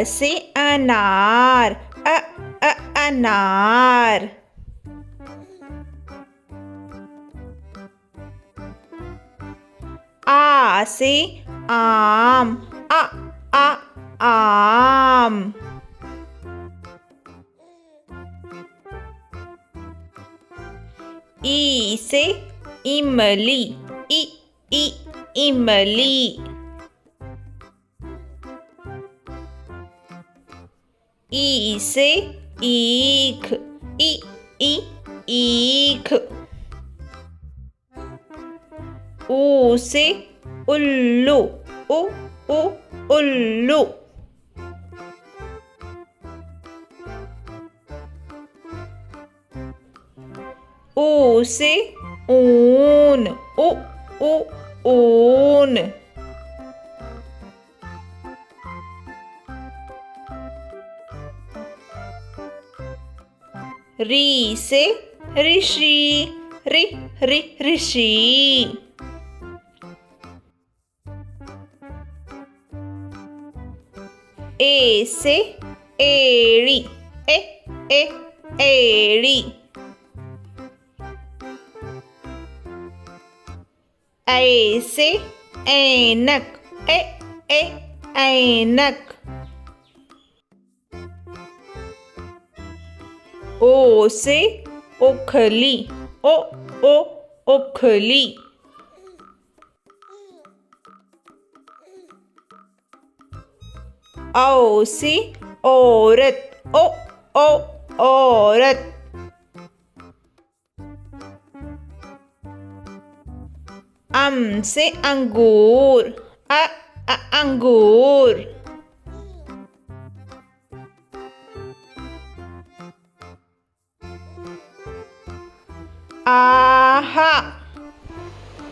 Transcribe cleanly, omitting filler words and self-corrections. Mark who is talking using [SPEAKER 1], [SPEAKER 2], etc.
[SPEAKER 1] से अनार, अनार। आ से आम, आम। ई से इमली, इमली। ई से ईख, ईख। ऊ से उल्लू, उल्लू। ऊ से ऊन, ऊन। री से ऋषि, ऋषि। ए से एड़ी, एड़ी। ऐ से ऐनक, ऐनक। ओ से ओखली, ओखली। औ से औरत, औरत। अम से अंगूर, अंगूर। आहा,